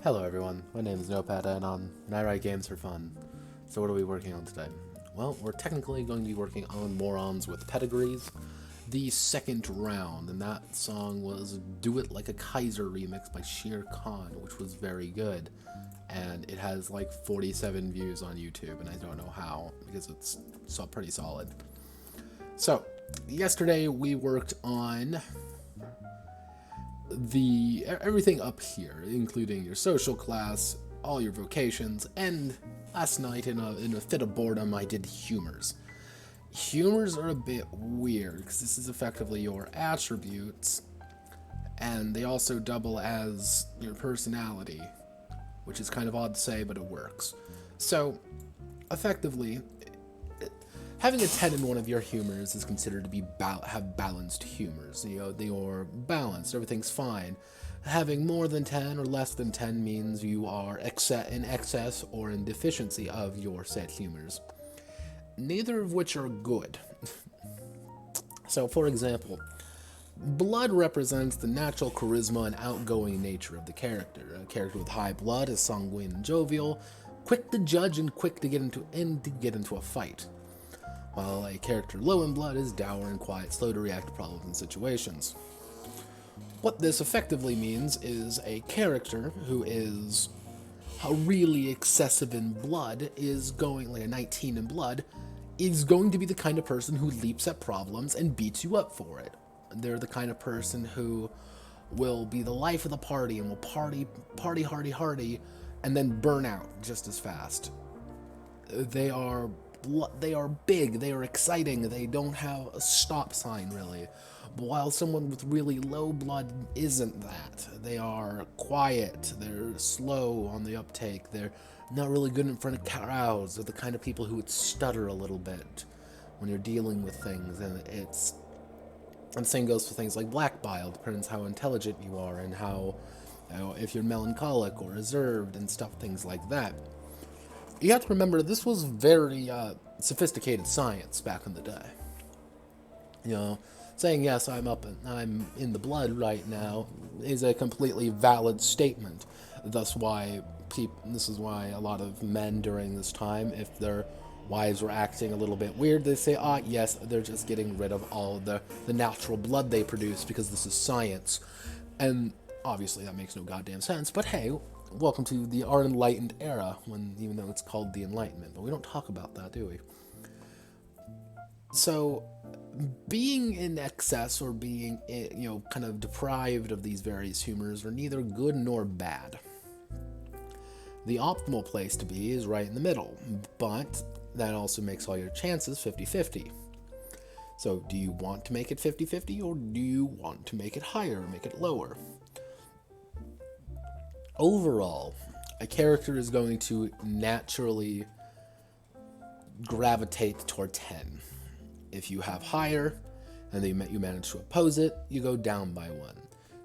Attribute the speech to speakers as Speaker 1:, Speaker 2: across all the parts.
Speaker 1: Hello everyone, my name is Notepad and I write games for fun. So what are we working on today? Well, we're technically going to be working on Morons with Pedigrees, the second round, and that song was Do It Like a Kaiser remix by Shere Khan, which was very good. And it has like 47 views on YouTube, and I don't know how, because it's pretty solid. So, yesterday we worked on everything up here, including your social class, all your vocations, and last night in a fit of boredom I did humors. Humors are a bit weird because this is effectively your attributes, and they also double as your personality, which is kind of odd to say, but it works. So, effectively, having a 10 in one of your humors is considered to be have balanced humors. You know, they are balanced, everything's fine. Having more than 10 or less than 10 means you are in excess or in deficiency of your set humors. Neither of which are good. So, for example, blood represents the natural charisma and outgoing nature of the character. A character with high blood is sanguine and jovial, quick to judge and quick to get into a fight, while a character low in blood is dour and quiet, slow to react to problems and situations. What this effectively means is a character who is really excessive in blood is going, like a 19 in blood, is going to be the kind of person who leaps at problems and beats you up for it. They're the kind of person who will be the life of the party and will party hardy, and then burn out just as fast. They are big, they are exciting, they don't have a stop sign really. But while someone with really low blood isn't that. They are quiet, they're slow on the uptake, they're not really good in front of crowds. They're the kind of people who would stutter a little bit when you're dealing with things, and the same goes for things like black bile. Depends how intelligent you are and how, if you're melancholic or reserved and stuff, things like that. You have to remember, this was very sophisticated science back in the day. You know, saying yes, I'm in the blood right now is a completely valid statement. This is why a lot of men during this time, if their wives were acting a little bit weird, they say, yes, they're just getting rid of all the natural blood they produce because this is science. And obviously that makes no goddamn sense, but hey, welcome to our enlightened era, even though it's called the Enlightenment, but we don't talk about that, do we? So, being in excess or being, kind of deprived of these various humors are neither good nor bad. The optimal place to be is right in the middle, but that also makes all your chances 50-50. So, do you want to make it 50-50, or do you want to make it higher, make it lower? Overall, a character is going to naturally gravitate toward 10. If you have higher and you manage to oppose it, you go down by 1.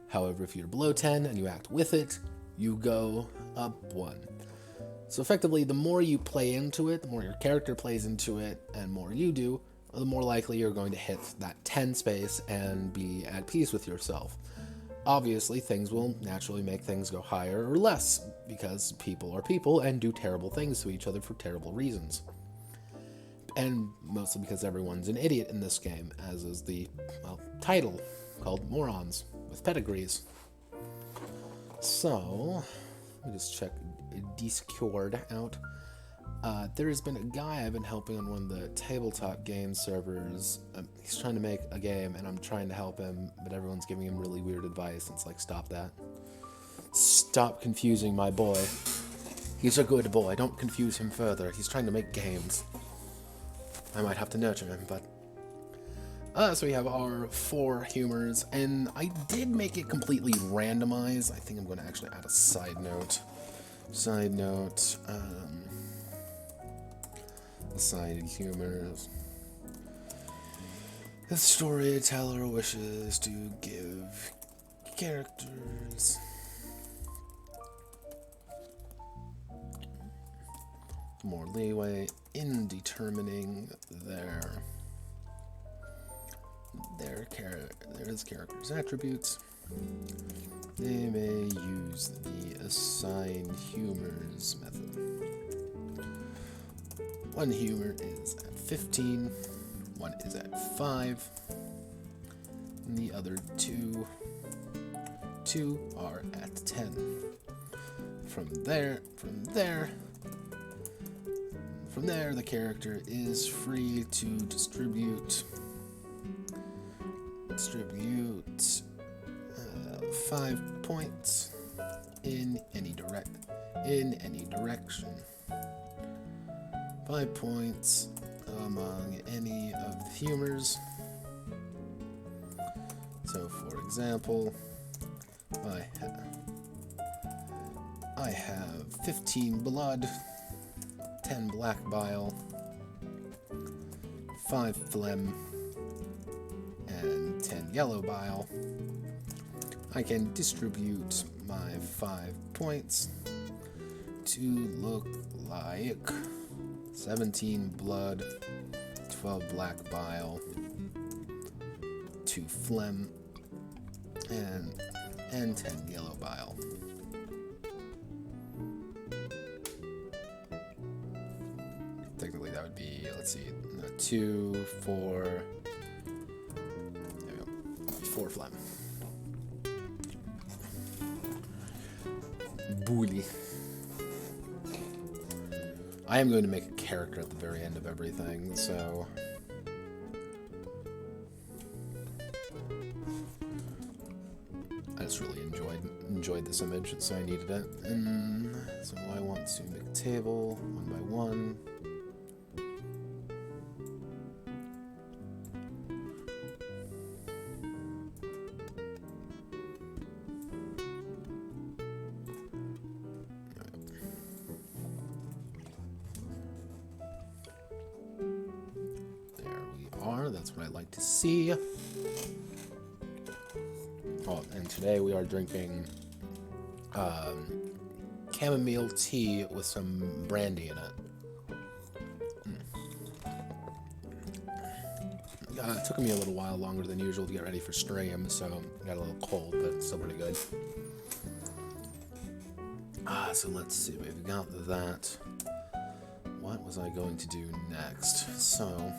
Speaker 1: However, if you're below 10 and you act with it, you go up 1. So effectively, the more you play into it, the more your character plays into it, and more you do, the more likely you're going to hit that 10 space and be at peace with yourself. Obviously, things will naturally make things go higher or less, because people are people and do terrible things to each other for terrible reasons. And mostly because everyone's an idiot in this game, as is the title, called Morons with Pedigrees. So, let me just check Discord out. There's been a guy I've been helping on one of the tabletop game servers. He's trying to make a game, and I'm trying to help him, but everyone's giving him really weird advice. It's like, stop that. Stop confusing my boy. He's a good boy. Don't confuse him further. He's trying to make games. I might have to nurture him, but... so we have our 4 humors, and I did make it completely randomized. I think I'm going to actually add a side note. Side humors. The storyteller wishes to give characters more leeway in determining their character's attributes. They may use the assign humors method. One humor is at 15, one is at 5, and the other two are at 10. From there, the character is free to distribute 5 points in any direction. 5 points among any of the humors. So, for example, I have 15 blood, 10 black bile, 5 phlegm, and 10 yellow bile. I can distribute my 5 points to look like 17 blood, 12 black bile, 2 phlegm, and 10 yellow bile. Technically that would be, let's see, 2, 4, there we go, 4 phlegm. Bully. I am going to make a character at the very end of everything, so I just really enjoyed this image, so I needed it. And so I want to make a table one by one. That's what I like to see. Oh, and today we are drinking chamomile tea with some brandy in it. It took me a little while longer than usual to get ready for stream, so I got a little cold, but still pretty good. So let's see, we've got that. What was I going to do next? So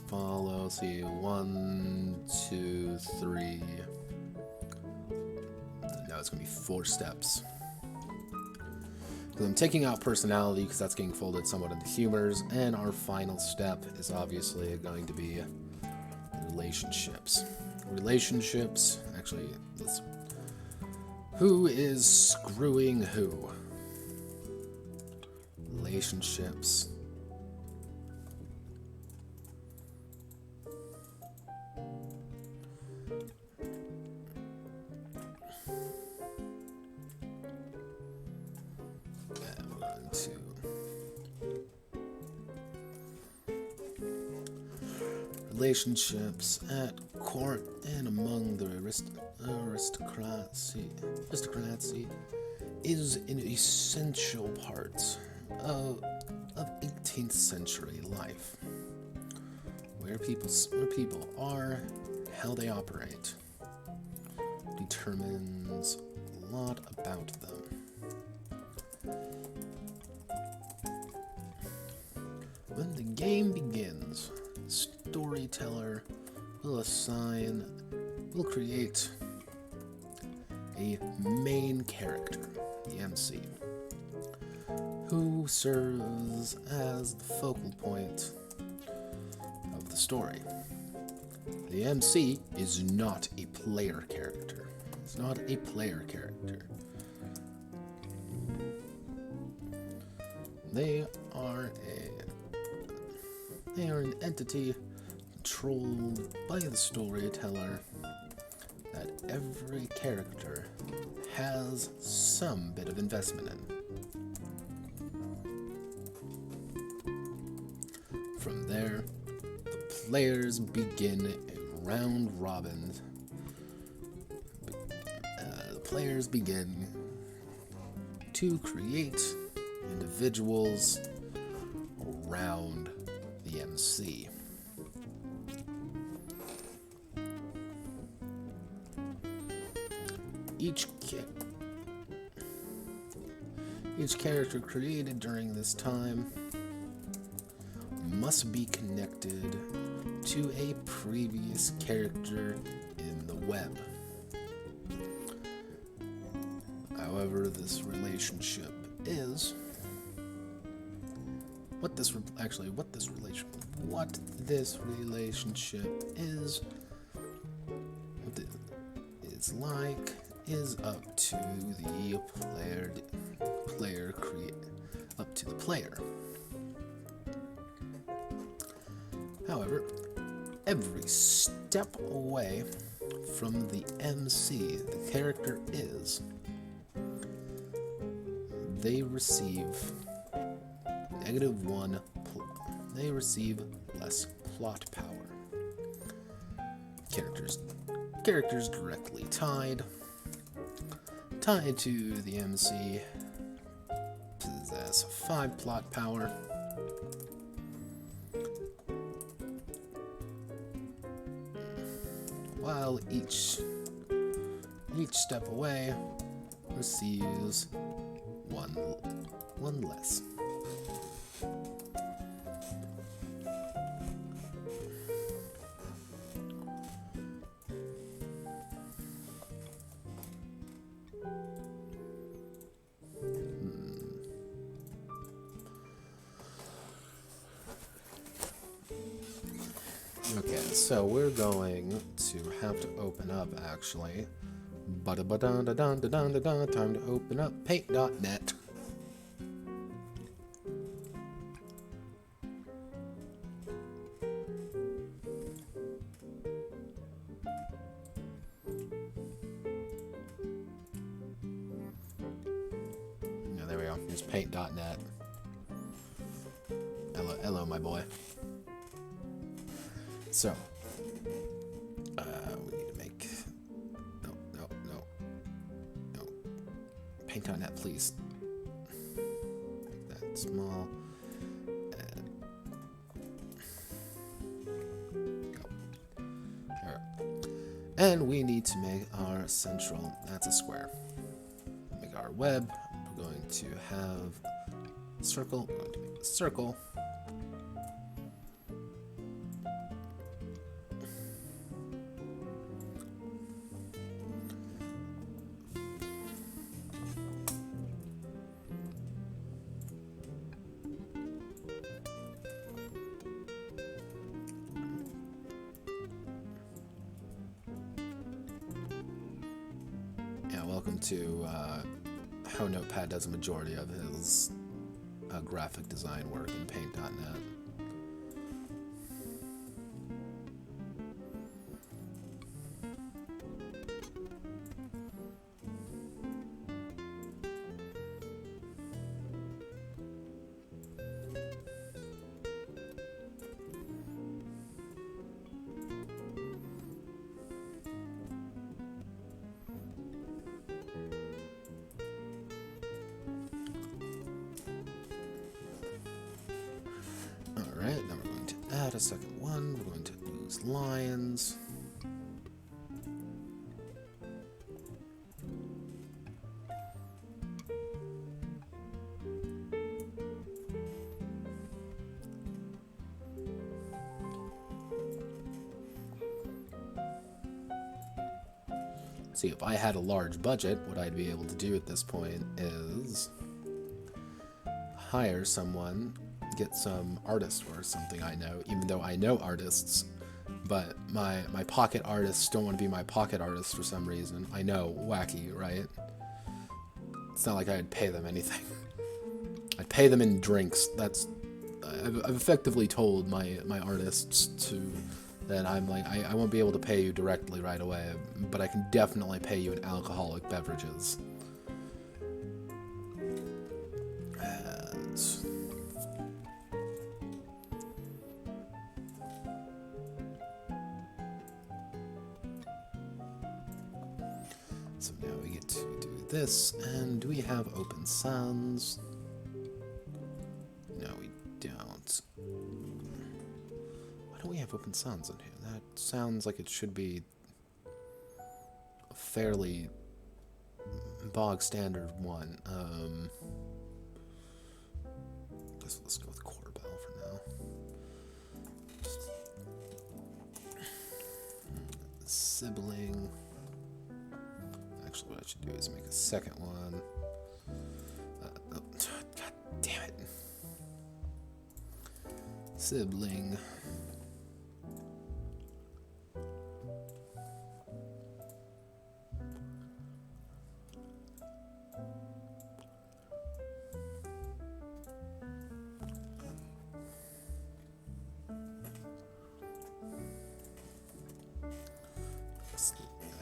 Speaker 1: follow, see, 1, 2, 3. Now it's going to be 4 steps. Because I'm taking out personality because that's getting folded somewhat into humors, and our final step is obviously going to be relationships. Relationships, actually, who is screwing who? Relationships. Relationships at court and among the aristocracy is an essential part of 18th century life. Where people are, how they operate, determines a lot about them. When the game begins, storyteller will create a main character, the MC, who serves as the focal point of the story. The MC is not a player character. It's not a player character. They are an entity controlled by the storyteller that every character has some bit of investment in. From there, the players begin a round robin. The players begin to create individuals around the MC. Each character created during this time must be connected to a previous character in the web. However, this relationship is what this relationship is up to the player. However, every step away from the MC the character is, they receive -1. They receive less plot power. Characters directly tied to the MC possess 5 plot power. While each step away receives one less. Okay, so we're going to have to open up, actually. Time to open up paint.net. Yeah, there we go. Here's paint.net. Hello, my boy. So, we need to make, no, paint.net, please. Make that small, and, there. And we need to make our central, that's a square. Make our web, we're going to have a circle, we're going to make a circle. Welcome to how Notepad does a majority of his graphic design work in paint.net. Alright, now we're going to add a second one. We're going to use lions. See, if I had a large budget, what I'd be able to do at this point is hire someone, get some artist or something I know, even though I know artists, but my pocket artists don't want to be my pocket artists for some reason. I know, wacky, right? It's not like I'd pay them anything. I'd pay them in drinks. I've effectively told my artists that I'm like, I won't be able to pay you directly right away, but I can definitely pay you in alcoholic beverages. So now we get to do this, and do we have open sounds? No, we don't. Why don't we have open sounds in here? That sounds like it should be a fairly bog standard one. Guess let's go with Corbell for now. Sibling. Actually, what I should do is make a second one. Oh, God damn it. Sibling.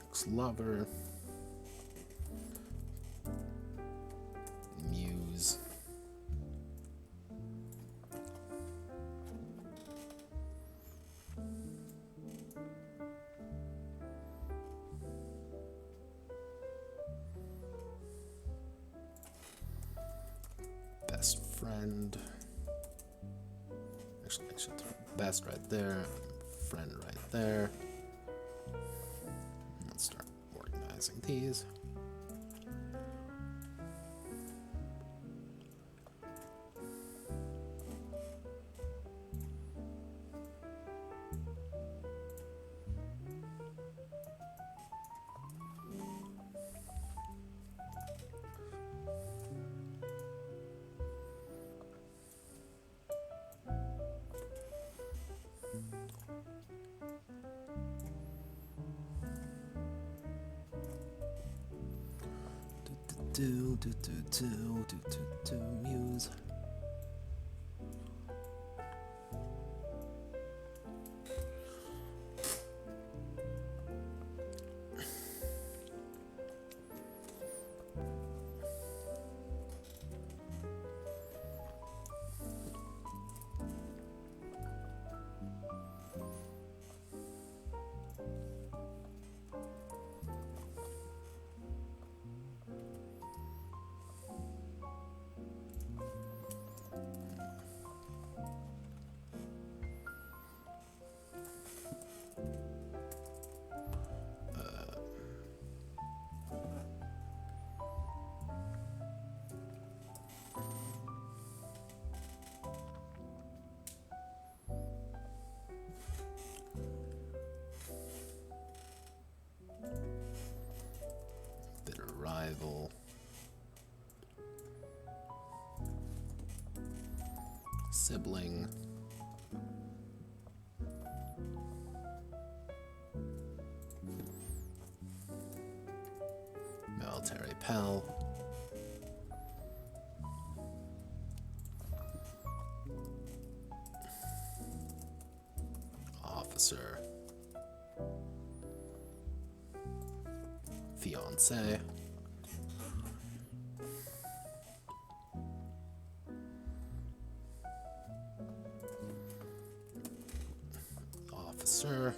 Speaker 1: Ex-lover. Muse. Best friend. Actually, I should throw best right there, friend right there. Let's start organizing these. Muse. Rival. Sibling. Military pal. Officer. Fiance. Officer.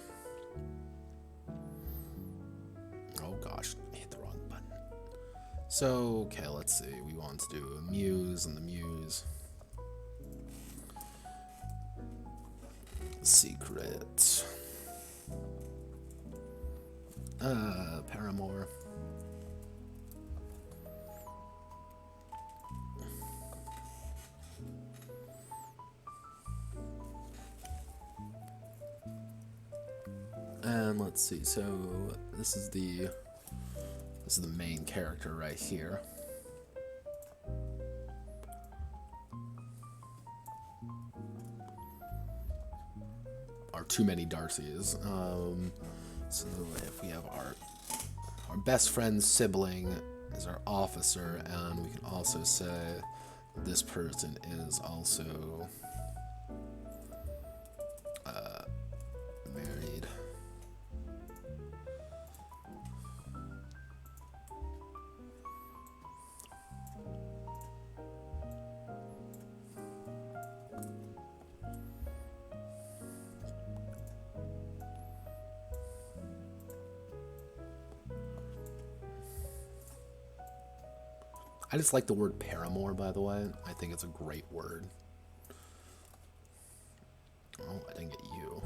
Speaker 1: Oh gosh, I hit the wrong button. So, okay, let's see. We want to do a muse and the muse. Secret. Paramore. And let's see, so this is the main character right here. Are too many Darcys. So if we have our best friend's sibling is our officer, and we can also say this person is also married. I just like the word paramour, by the way. I think it's a great word. getting at you.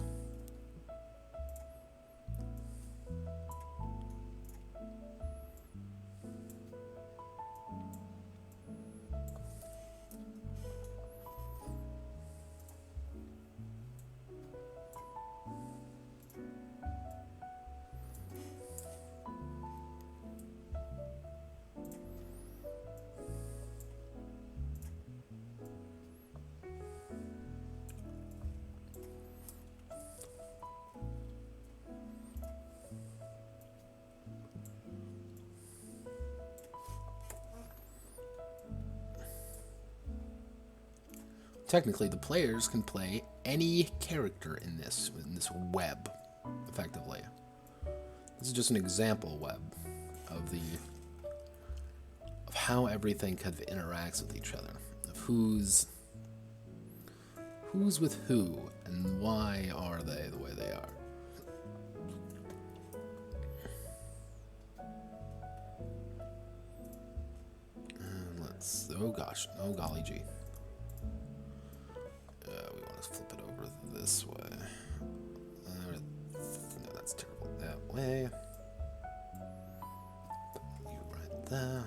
Speaker 1: Technically, the players can play any character in this web, effectively. This is just an example web of how everything kind of interacts with each other, of who's with who and why are they the way they are. And oh gosh, oh golly gee. We want to flip it over this way. No, that's terrible. That way. Put you right there.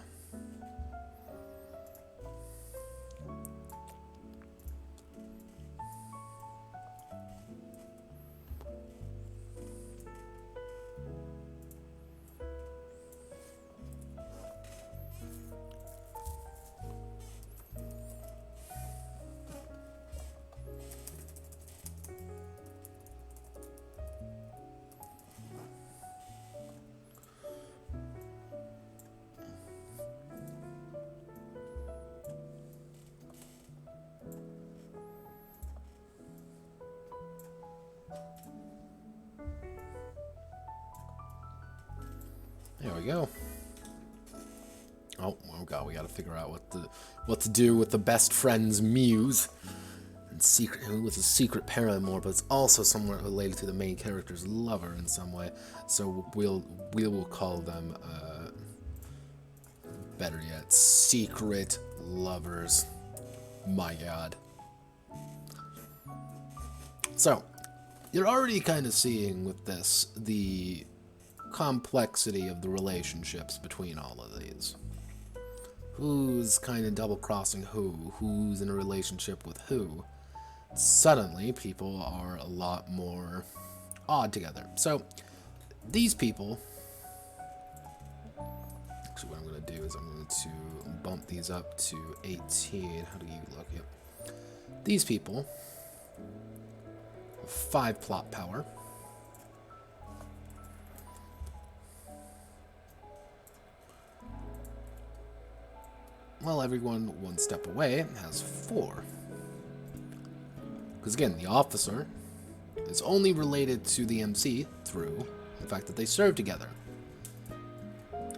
Speaker 1: There we go. Oh god, we gotta figure out what to do with the best friend's muse. And with a secret paramour, but it's also somewhat related to the main character's lover in some way. So we will call them better yet, secret lovers. My god. So, you're already kind of seeing with this the complexity of the relationships between all of these. Who's kind of double-crossing who's in a relationship with who. Suddenly, people are a lot more odd together. So, these people... Actually, what I'm going to do is I'm going to bump these up to 18. How do you look at these people? 5 plot power. Well, everyone one step away has 4. Because again, the officer is only related to the MC through the fact that they serve together.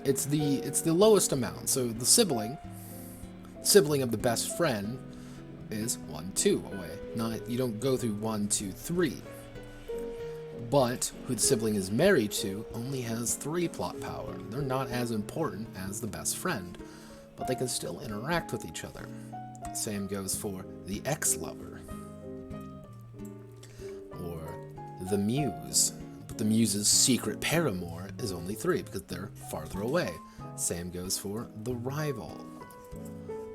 Speaker 1: It's the lowest amount. So the sibling of the best friend is 1, 2 away. You don't go through 1, 2, 3. But who the sibling is married to only has 3 plot power. They're not as important as the best friend, but they can still interact with each other. Same goes for the ex-lover. Or the muse. But the muse's secret paramour is only 3 because they're farther away. Same goes for the rival.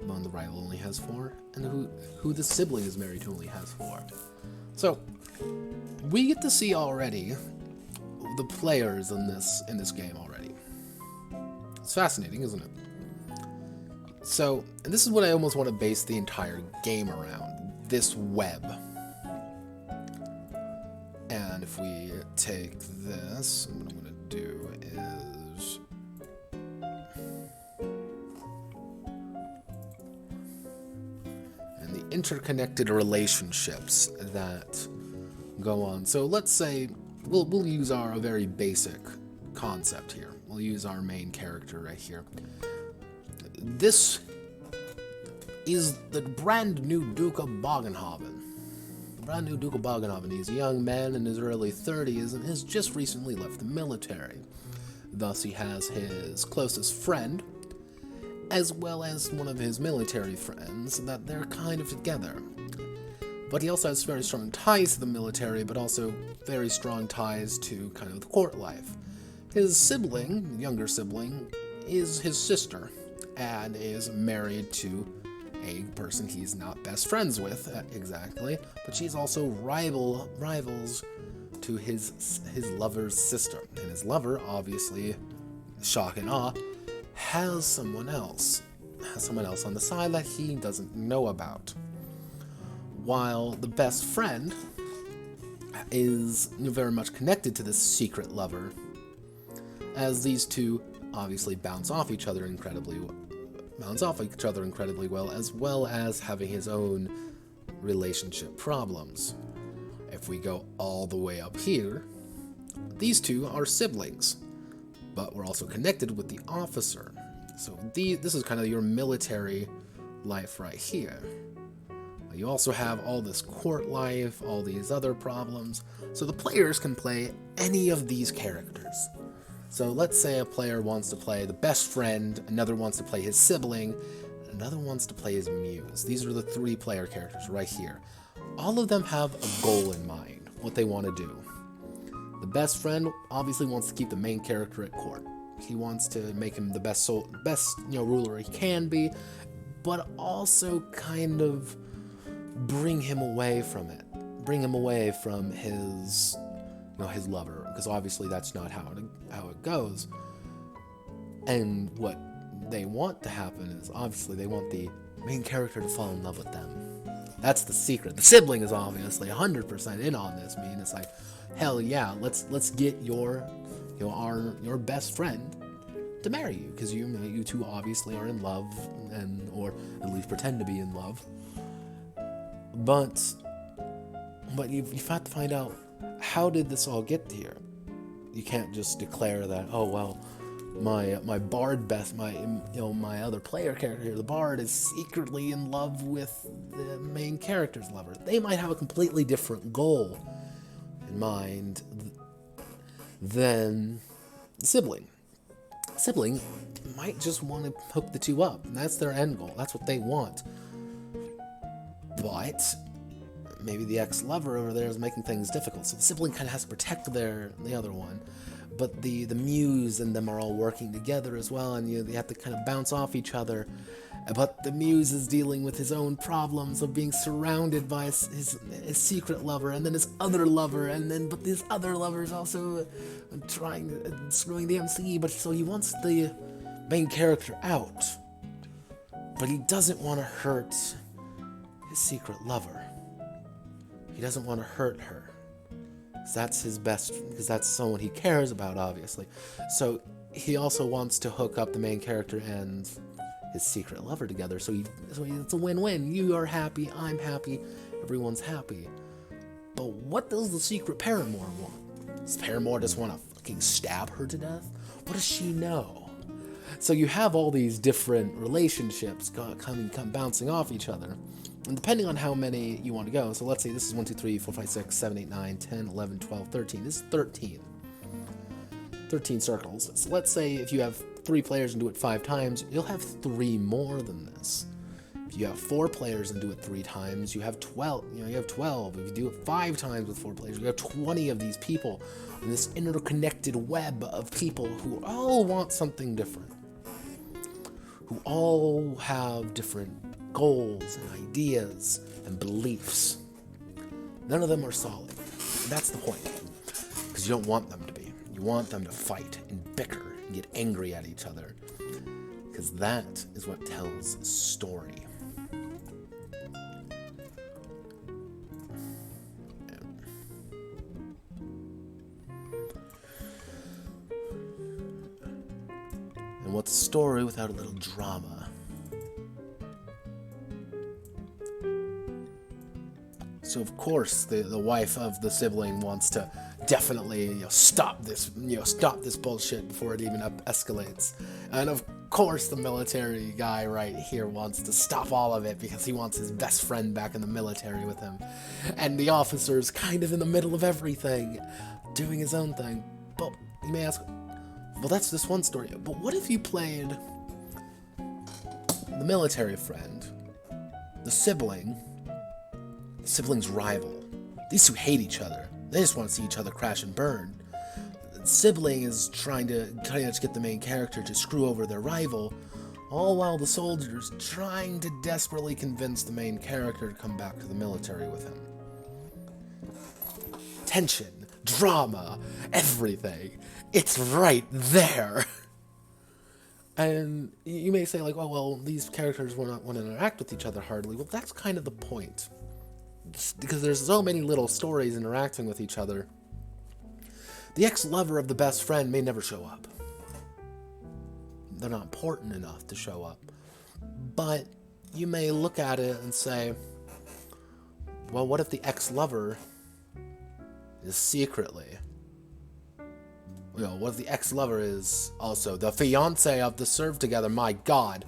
Speaker 1: Well, the rival only has 4, and who the sibling is married to only has 4. So, we get to see already the players in this game already. It's fascinating, isn't it? So, and this is what I almost want to base the entire game around, this web. And if we take this, what I'm going to do is... and the interconnected relationships that go on. So let's say, we'll use a very basic concept here. We'll use our main character right here. This is the brand new Duke of Bogenhaven. The brand new Duke of Bogenhaven. He's a young man in his early 30s and has just recently left the military. Thus, he has his closest friend, as well as one of his military friends, that they're kind of together. but he also has very strong ties to the military, but also very strong ties to kind of the court life. His sibling, younger sibling, is his sister, and is married to a person he's not best friends with, exactly, but she's also rivals to his lover's sister. And his lover, obviously, shock and awe, has someone else on the side that he doesn't know about. While the best friend is very much connected to this secret lover, as these two obviously bounce off each other incredibly well as having his own relationship problems. If we go all the way up here, these two are siblings, but we're also connected with the officer. So this is kind of your military life right here. You also have all this court life, all these other problems. So the players can play any of these characters. So let's say a player wants to play the best friend, another wants to play his sibling, another wants to play his muse. These are the 3 player characters right here. All of them have a goal in mind, what they want to do. The best friend obviously wants to keep the main character at court. He wants to make him the best ruler he can be, but also kind of bring him away from it. Bring him away from his lover, because obviously that's not how it goes. And what they want to happen is obviously they want the main character to fall in love with them. That's the secret. The sibling is obviously 100% in on this. I mean, it's like, hell yeah, let's get your best friend to marry you, because you two obviously are in love, or at least pretend to be in love. But you've got to find out, how did this all get here? You can't just declare that, oh well, my other player character here, the bard, is secretly in love with the main character's lover. They might have a completely different goal in mind than the sibling. Sibling might just want to hook the two up, and that's their end goal. That's what they want. But maybe the ex-lover over there is making things difficult, so the sibling kind of has to protect the other one. But the muse and them are all working together as well, and they have to kind of bounce off each other. But the muse is dealing with his own problems of being surrounded by his secret lover, and then his other lover, but this other lover is also screwing the MC. But so he wants the main character out, but he doesn't want to hurt his secret lover. He doesn't want to hurt her. Because that's someone he cares about, obviously. So he also wants to hook up the main character and his secret lover together. So it's a win-win. You are happy, I'm happy, everyone's happy. But what does the secret paramour want? Does paramour just want to fucking stab her to death? What does she know? So you have all these different relationships bouncing off each other. And depending on how many you want to go, so let's say this is 1, 2, 3, 4, 5, 6, 7, 8, 9, 10, 11, 12, 13. This is 13. 13 circles. So let's say if you have 3 players and do it 5 times, you'll have 3 more than this. If you have 4 players and do it 3 times, you have 12. You have 12. If you do it 5 times with 4 players, you have 20 of these people in this interconnected web of people who all want something different, who all have different goals and ideas and beliefs. None of them are solid. That's the point. Because you don't want them to be. You want them to fight and bicker and get angry at each other. Because that is what tells a story. And what's a story without a little drama? So of course the wife of the sibling wants to definitely stop this bullshit before it even escalates. And of course the military guy right here wants to stop all of it because he wants his best friend back in the military with him. And the officer's kind of in the middle of everything, doing his own thing. But you may ask, well, that's this one story. But what if you played the military friend, the sibling, Siblings rival. These two hate each other. They just want to see each other crash and burn. The sibling is trying to get the main character to screw over their rival, all while the soldier's trying to desperately convince the main character to come back to the military with him. Tension, drama, everything. It's right there. And you may say, like, oh, well, these characters will not want to interact with each other hardly. Well, that's kind of the point. Because there's so many little stories interacting with each other. The ex-lover of the best friend may never show up. They're not important enough to show up. But you may look at it and say, well, what if the ex-lover is secretly... what if the ex-lover is also the fiance of the serve together? My God.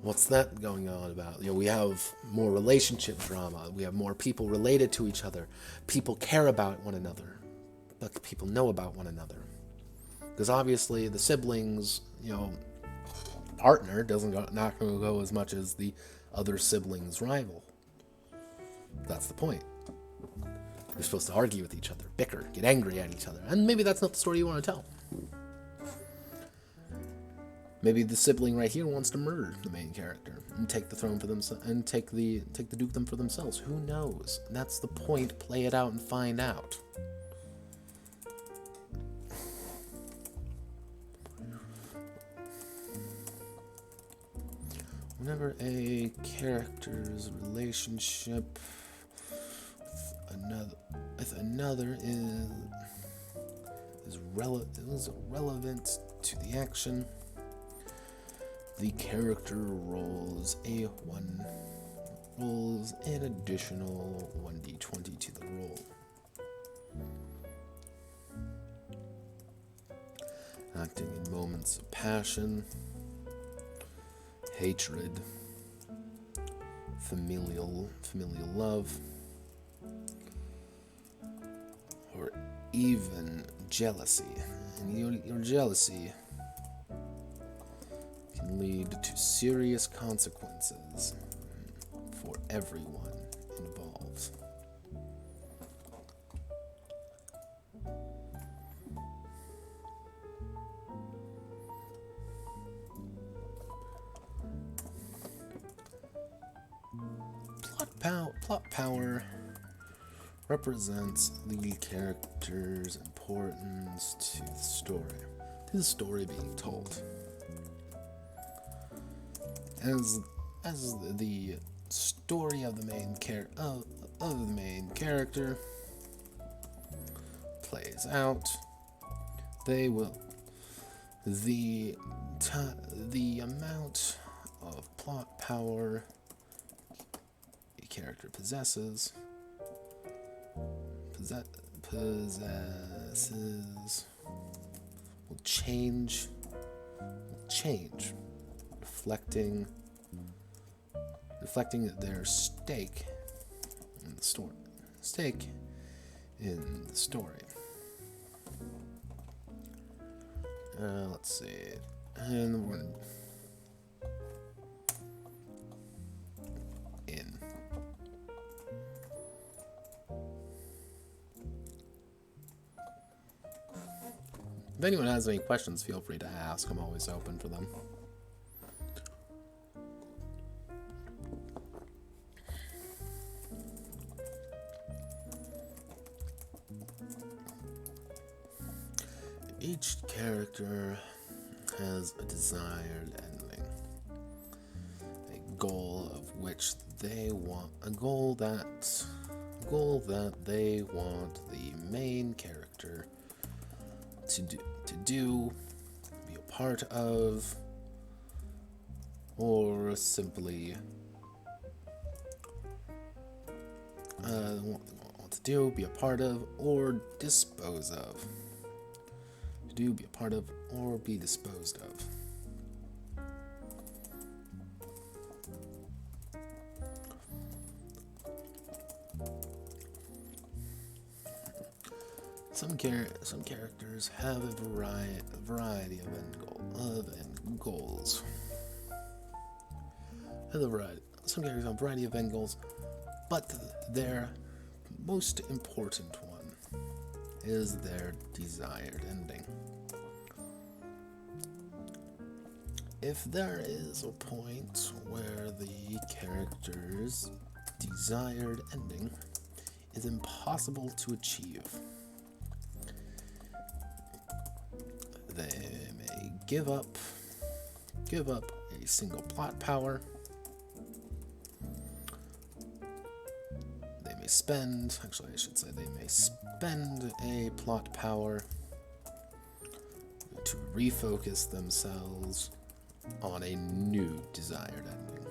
Speaker 1: What's that going on about? We have more relationship drama. We have more people related to each other. People care about one another. But people know about one another. Because obviously the siblings, partner not going to go as much as the other sibling's rival. That's the point. You're supposed to argue with each other, bicker, get angry at each other. And maybe that's not the story you want to tell. Maybe the sibling right here wants to murder the main character and take the throne for themselves and take the dukedom for themselves. Who knows? That's the point. Play it out and find out. Whenever a character's relationship with another is relevant to the action, the character rolls an additional 1d20 to the roll. Acting in moments of passion, hatred, familial love, or even jealousy. And your jealousy can lead to serious consequences for everyone involved. Plot power represents the character's importance to the story being told. As the story of the main character plays out, the amount of plot power a character possesses will change, reflecting their stake in the story. Let's see. And we're in. If anyone has any questions, feel free to ask. I'm always open for them. Each character has a desired ending, a goal that they want the main character to do, be a part of, or simply want to do, be a part of, or dispose of. Do, be a part of, or be disposed of. Some characters have a variety of end goals. Some characters have a variety of end goals, But their most important one is their desired ending. If there is a point where the character's desired ending is impossible to achieve, they may give up a single plot power. They may spend a plot power to refocus themselves on a new desired ending.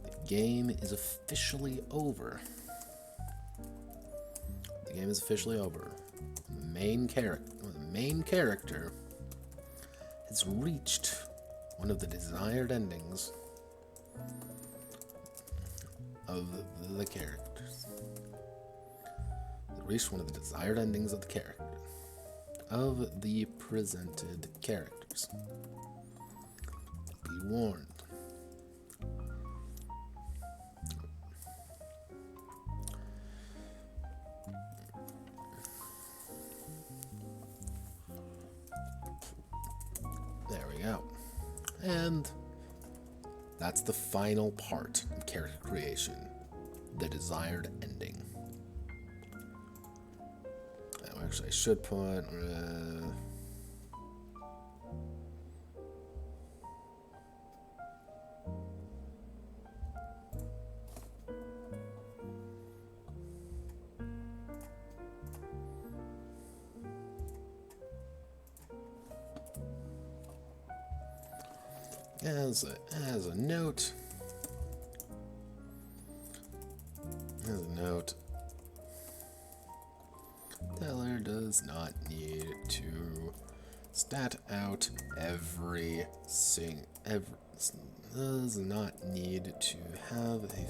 Speaker 1: The game is officially over. The game is officially over. The main character has reached one of the desired endings of the characters. Reached one of the desired endings of the character, of the presented characters. Be warned. There we go. And that's the final part of character creation, the desired ending. Actually, I should put as a note. Teller does not need to stat out does not need to have a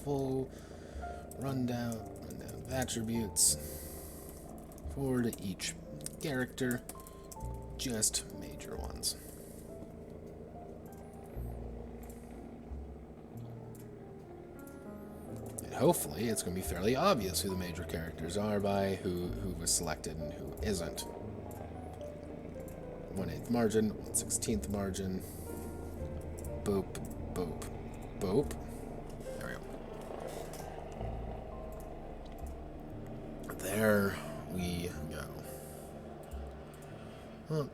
Speaker 1: full rundown of attributes for each character, just major ones. Hopefully, it's going to be fairly obvious who the major characters are by who was selected and who isn't. 1/8 margin, 1/16 margin. Boop, boop, boop. There we go. There we go. Huh.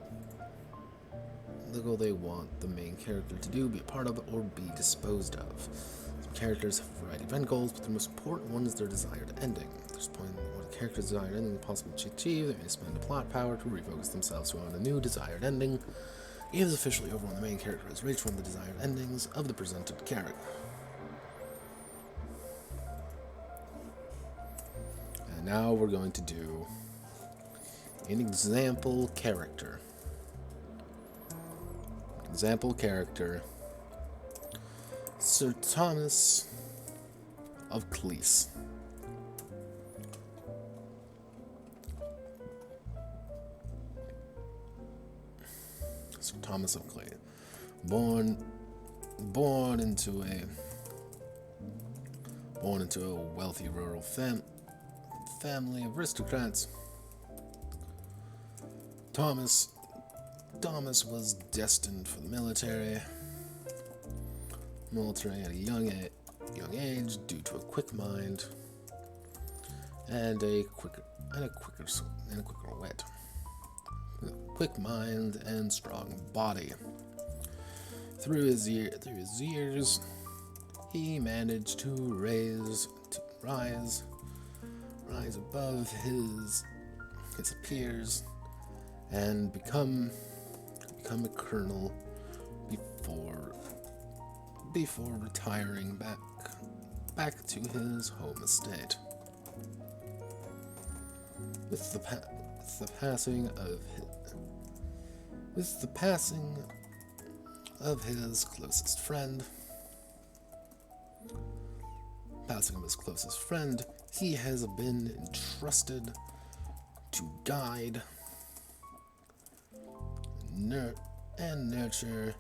Speaker 1: Look what they want the main character to do, be a part of, or be disposed of. Characters have a variety of end goals, but the most important one is their desired ending. At this point, what a character's desired ending is possible to achieve, they may spend a plot power to refocus themselves on a new desired ending. The game is officially over when the main character has reached one of the desired endings of the presented character. And now we're going to do an example character. Example character. Sir Thomas of Cleese. Sir Thomas of Cleese. Born into a wealthy rural family of aristocrats. Thomas was destined for the military at a young age due to a quick mind and a quicker wit. Quick mind and strong body. Through his years, he managed to rise above his peers and become a colonel before retiring back to his home estate. With the passing of his closest friend, he has been entrusted to guide, and nurture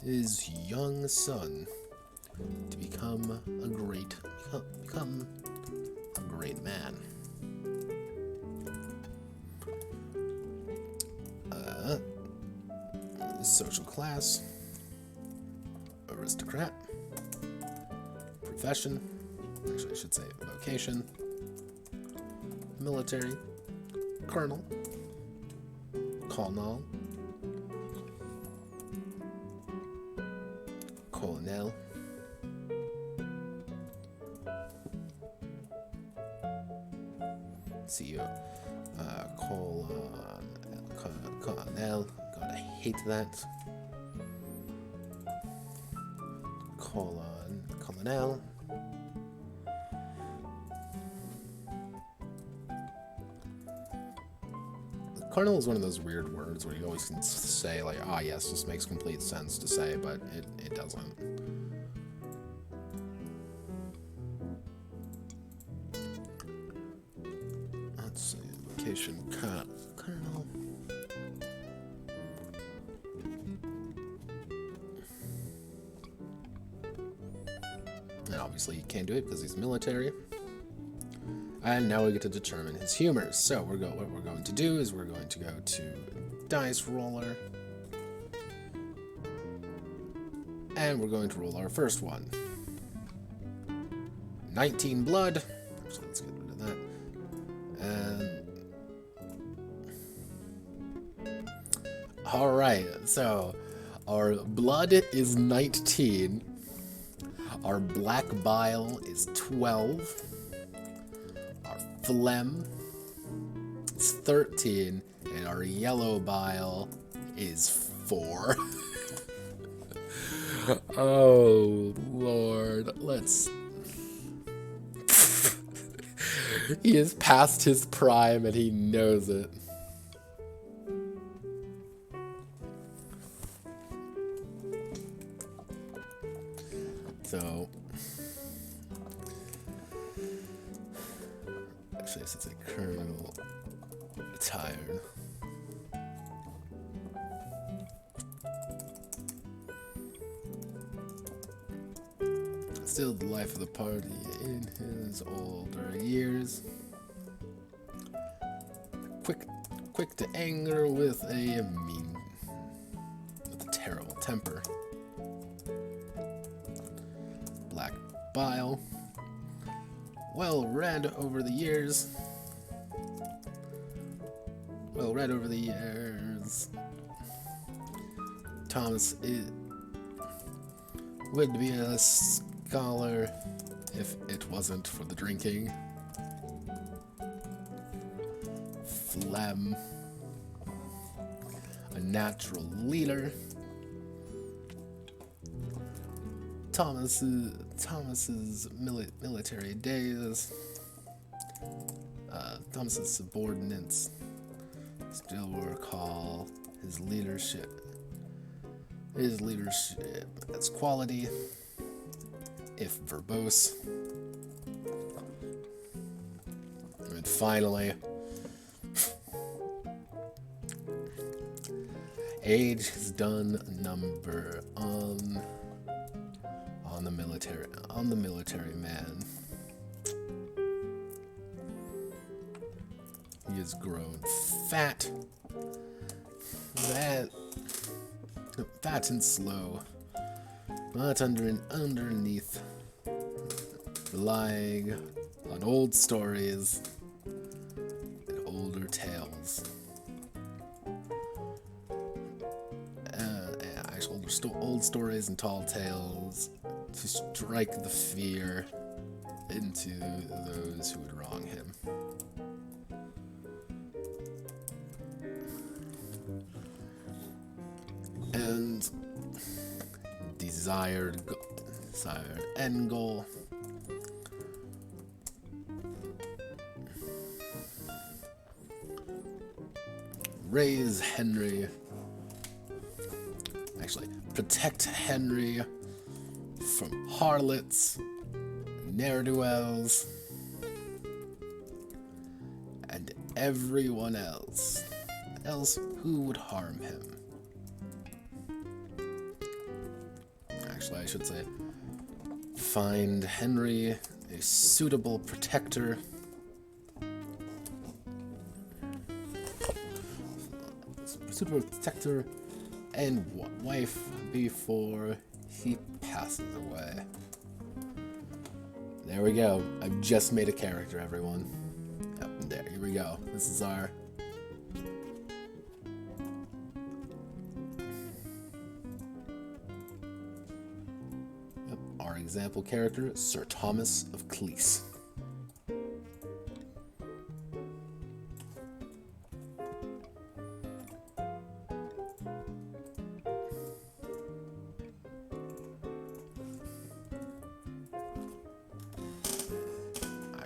Speaker 1: his young son to become a great man. Social class, aristocrat, profession, actually I should say vocation, military, colonel, colonel, colonel, CEO, colonel, God, I hate that, colonel, colonel is one of those weird words where you always can say, like, ah, yes, this makes complete sense to say, but it doesn't. Let's see, location, colonel. And obviously he can't do it because he's military. And now we get to determine his humors. So what we're going to do is we're going to go to dice roller. And we're going to roll our first one. 19 blood. So let's get rid of that. And alright, so our blood is 19. Our black bile is 12. Our phlegm is 13. And our yellow bile is 4. Oh, Lord. Let's... He is past his prime and he knows it. So, actually, since a colonel retired, still the life of the party in his older years. Quick to anger with a terrible temper. Black bile. Well read over the years. Thomas would be a scholar if it wasn't for the drinking. Phlegm. A natural leader. Thomas's military days. Thomas's subordinates still recall his leadership. His leadership as quality, if verbose. And finally, age has done a number on the military man. He has grown fat and slow, but underneath, relying on old stories and older tales. Old stories and tall tales to strike the fear into those who would wrong him. And desired end goal. Raise Henry. Actually, protect Henry from harlots, ne'er-do-wells, everyone else who would harm him. actually, I should say, find Henry a suitable protector. Suitable protector and wife before he passes away. There we go. I've just made a character, everyone. Yep, there, here we go. This is our... Yep, our example character, Sir Thomas of Cleese.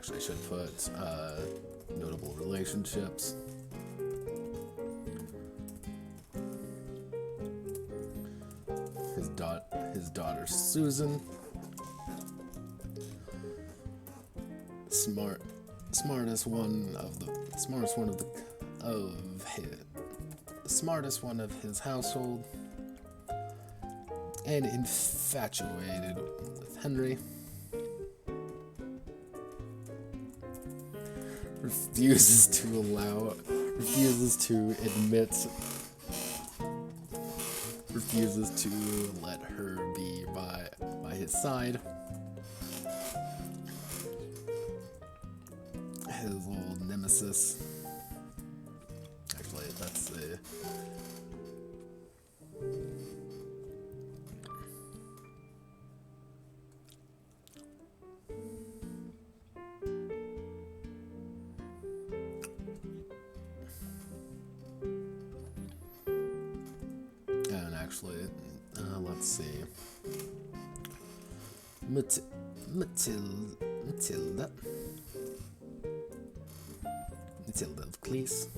Speaker 1: I should put notable relationships. His daughter Susan, smartest one of his household, and infatuated with Henry. Refuses to let her be by his side. His old nemesis. Actually, that's the... Actually, let's see. Matilda of Cleese.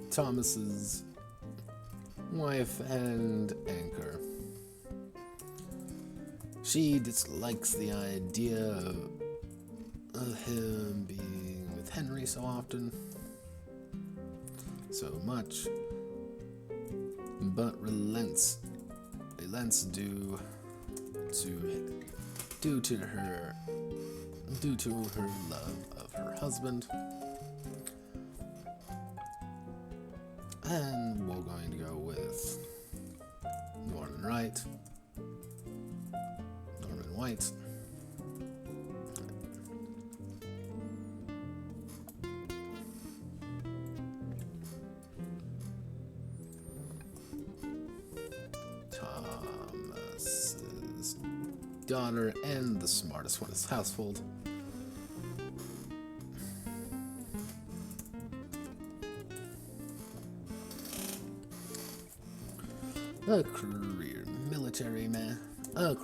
Speaker 1: Thomas's wife and anchor. She dislikes the idea of him being with Henry so often. So much, but relents due to her love of her husband. And we're going to go with Norman White. Thomas's daughter and the smartest one in his household. A career military man who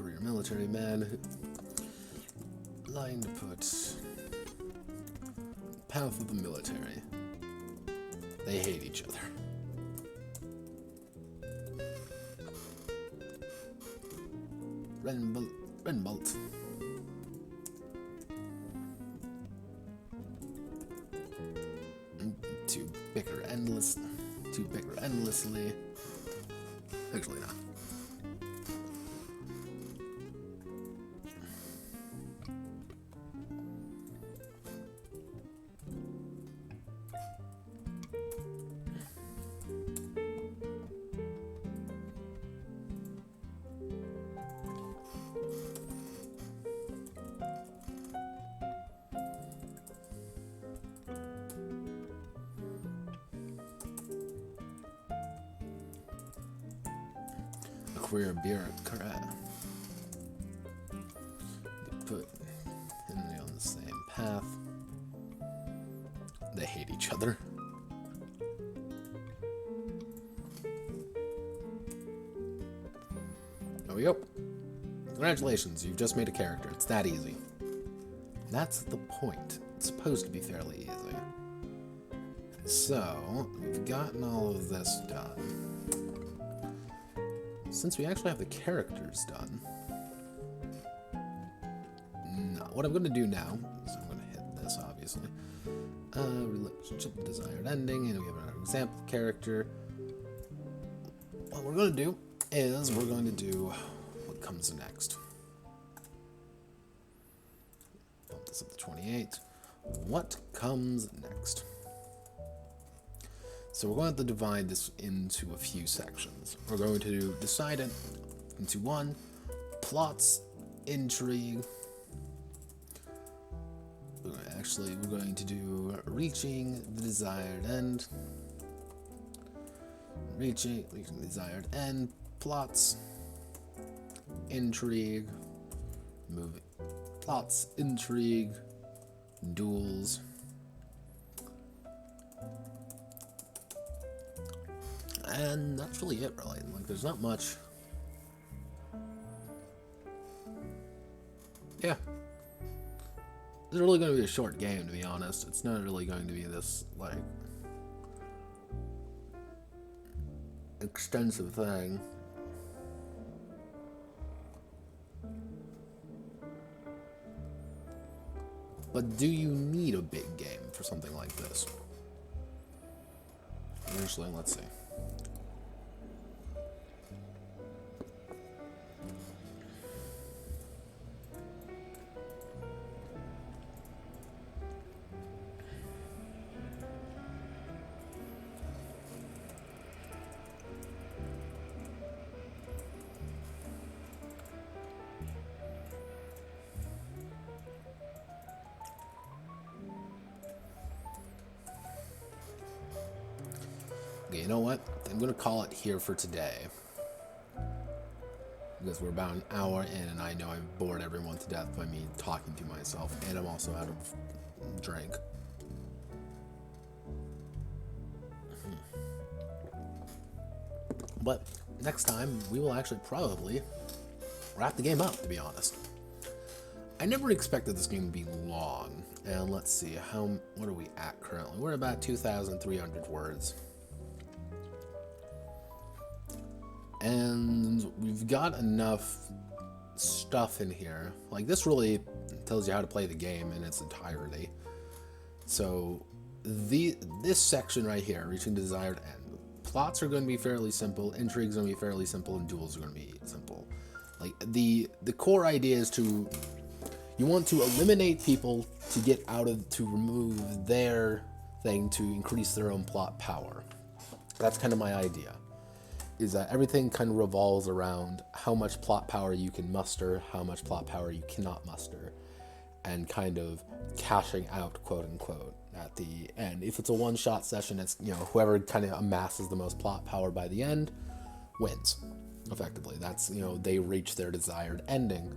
Speaker 1: lying to put path of the military. They hate each other. Renbolt. To bicker endlessly. Actually, not. Queer bureaucrat. Put Henry on the same path. They hate each other. There we go. Congratulations, you've just made a character. It's that easy. That's the point. It's supposed to be fairly easy. So, we've gotten all of this done. Since we actually have the characters done, what I'm going to do now is I'm going to hit this, obviously. Relationship desired ending, and we have our example character. what we're going to do is we're going to do what comes next. Bump this up to 28. What comes next? So we're going to divide this into a few sections. We're going to decide it into one, plots, intrigue. Actually, we're going to do reaching the desired end. Reaching the desired end, plots, intrigue, moving, plots, intrigue, duels. And that's really it, really. Like, there's not much. Yeah. It's really going to be a short game, to be honest. It's not really going to be this, like, extensive thing. But do you need a big game for something like this? Actually, let's see. Okay, you know what? I'm going to call it here for today. Because we're about an hour in, and I know I've bored everyone to death by me talking to myself, and I'm also out of drink. But next time, we will actually probably wrap the game up, to be honest. I never expected this game to be long. And let's see, what are we at currently? We're about 2,300 words. And we've got enough stuff in here. Like, this really tells you how to play the game in its entirety. So, this section right here, reaching the desired end. Plots are going to be fairly simple, intrigues are going to be fairly simple, and duels are going to be simple. Like, the core idea is you want to eliminate people to remove their thing to increase their own plot power. That's kind of my idea. Is that everything kind of revolves around how much plot power you can muster, how much plot power you cannot muster, and kind of cashing out, quote unquote, at the end. If it's a one-shot session, it's, whoever kind of amasses the most plot power by the end wins, effectively. That's, they reach their desired ending,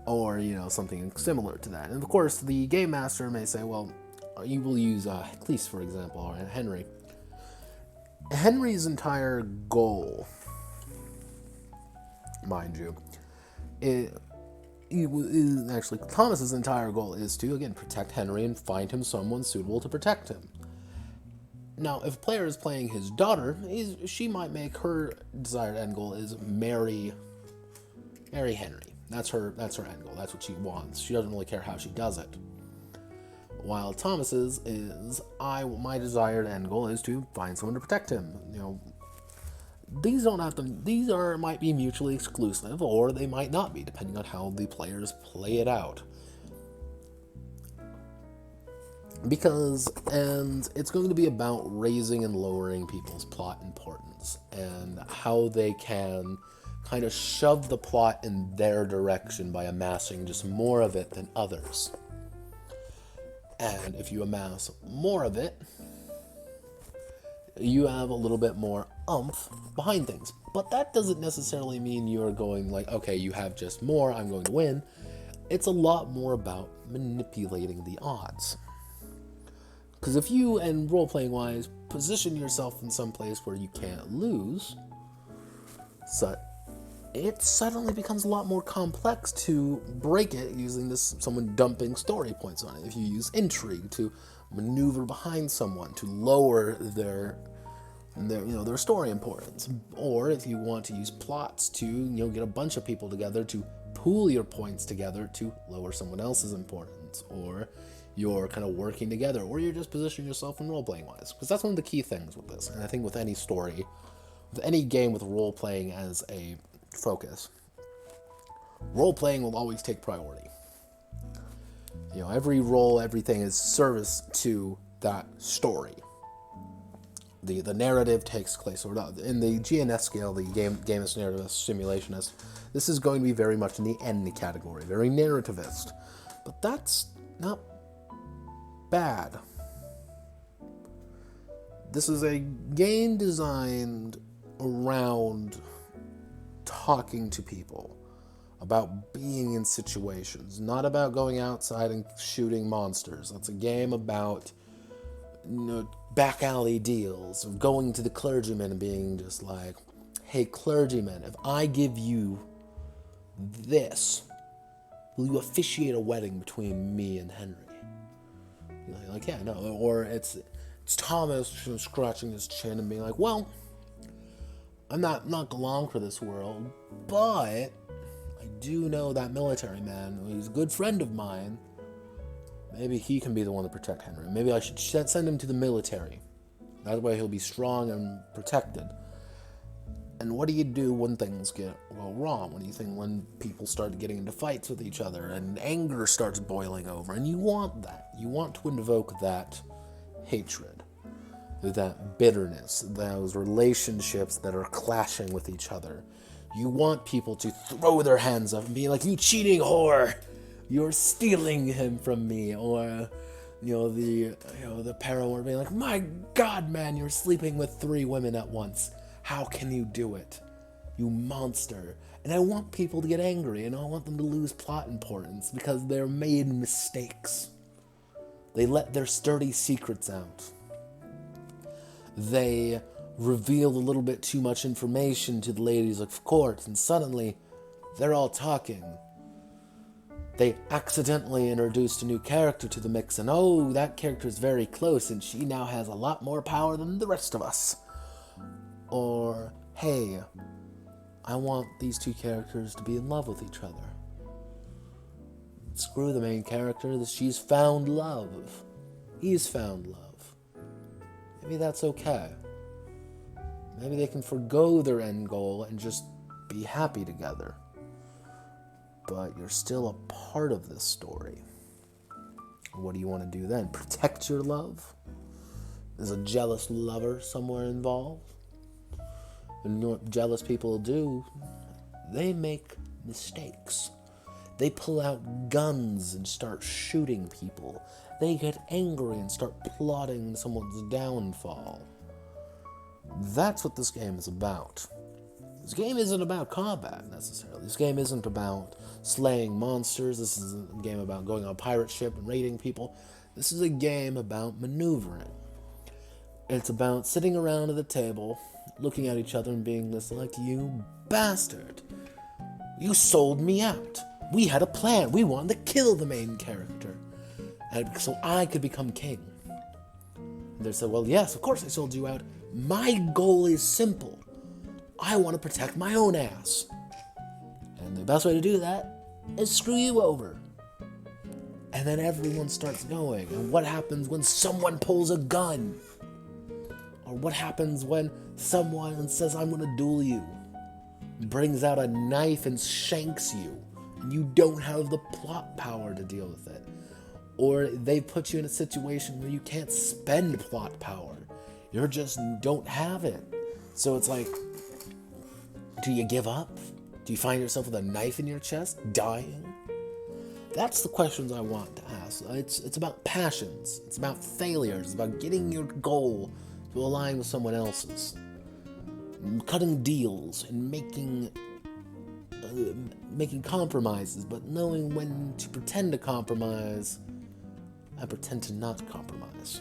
Speaker 1: or, something similar to that. And of course, the game master may say, well, you will use Cleese, for example, or Henry. Henry's entire goal, mind you, actually Thomas's entire goal is to, again, protect Henry and find him someone suitable to protect him. Now, if a player is playing his daughter, she might make her desired end goal is marry Henry. That's her end goal. That's what she wants. She doesn't really care how she does it. While Thomas's is, my desired end goal is to find someone to protect him. These might be mutually exclusive, or they might not be, depending on how the players play it out. And it's going to be about raising and lowering people's plot importance, and how they can kind of shove the plot in their direction by amassing just more of it than others. And if you amass more of it, you have a little bit more oomph behind things. But that doesn't necessarily mean you're going like, okay, you have just more, I'm going to win. It's a lot more about manipulating the odds. Because if you, and role-playing wise, position yourself in some place where you can't lose, so it suddenly becomes a lot more complex to break it using someone dumping story points on it. If you use intrigue to maneuver behind someone to lower their story importance, or if you want to use plots to get a bunch of people together to pool your points together to lower someone else's importance, or you're kind of working together, or you're just positioning yourself in role-playing wise, because that's one of the key things with this. And I think with any story, any game with role-playing as a focus, role-playing will always take priority. You know, every role, everything is service to that story. The narrative takes place, or in the GNS scale, the gamist, narrativist, simulationist, this is going to be very much in the end category, very narrativist. But that's not bad. This is a game designed around talking to people, about being in situations, not about going outside and shooting monsters. It's a game about, you know, back alley deals, of going to the clergyman and being just like, hey, clergyman, if I give you this, will you officiate a wedding between me and Henry? You're like, yeah, no. Or it's Thomas scratching his chin and being like, well, I'm not long for this world, but I do know that military man. He's a good friend of mine. Maybe he can be the one to protect Henry. Maybe I should send him to the military. That way he'll be strong and protected. And what do you do when things go wrong? What do you think when people start getting into fights with each other and anger starts boiling over? And you want that. You want to invoke that hatred, that bitterness, those relationships that are clashing with each other. You want people to throw their hands up and be like, you cheating whore! You're stealing him from me. Or, the parent being like, my God, man, you're sleeping with 3 women at once. How can you do it? You monster. And I want people to get angry, and I want them to lose plot importance because they're made mistakes. They let their sturdy secrets out. They revealed a little bit too much information to the ladies of court, and suddenly they're all talking. They accidentally introduced a new character to the mix, and oh, that character's very close, and she now has a lot more power than the rest of us. Or, hey, I want these 2 characters to be in love with each other. Screw the main character, she's found love. He's found love. Maybe that's okay. Maybe they can forgo their end goal and just be happy together. But you're still a part of this story. What do you want to do then? Protect your love? Is a jealous lover somewhere involved? And you know what jealous people do? They make mistakes. They pull out guns and start shooting people. They get angry and start plotting someone's downfall. That's what this game is about. This game isn't about combat, necessarily. This game isn't about slaying monsters. This isn't a game about going on a pirate ship and raiding people. This is a game about maneuvering. It's about sitting around at the table, looking at each other and being just like, you bastard. You sold me out. We had a plan. We wanted to kill the main character, and so I could become king. And they said, well, yes, of course I sold you out. My goal is simple. I want to protect my own ass. And the best way to do that is screw you over. And then everyone starts going. And what happens when someone pulls a gun? Or what happens when someone says, I'm going to duel you? Brings out a knife and shanks you. And you don't have the plot power to deal with it. Or they put you in a situation where you can't spend plot power. You just don't have it. So it's like, do you give up? Do you find yourself with a knife in your chest, dying? That's the questions I want to ask. It's about passions. It's about failures. It's about getting your goal to align with someone else's. Cutting deals and making compromises, but knowing when to pretend to compromise and pretend to not compromise.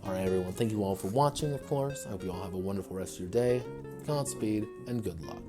Speaker 1: Alright, everyone, thank you all for watching, of course. I hope you all have a wonderful rest of your day. Godspeed, and good luck.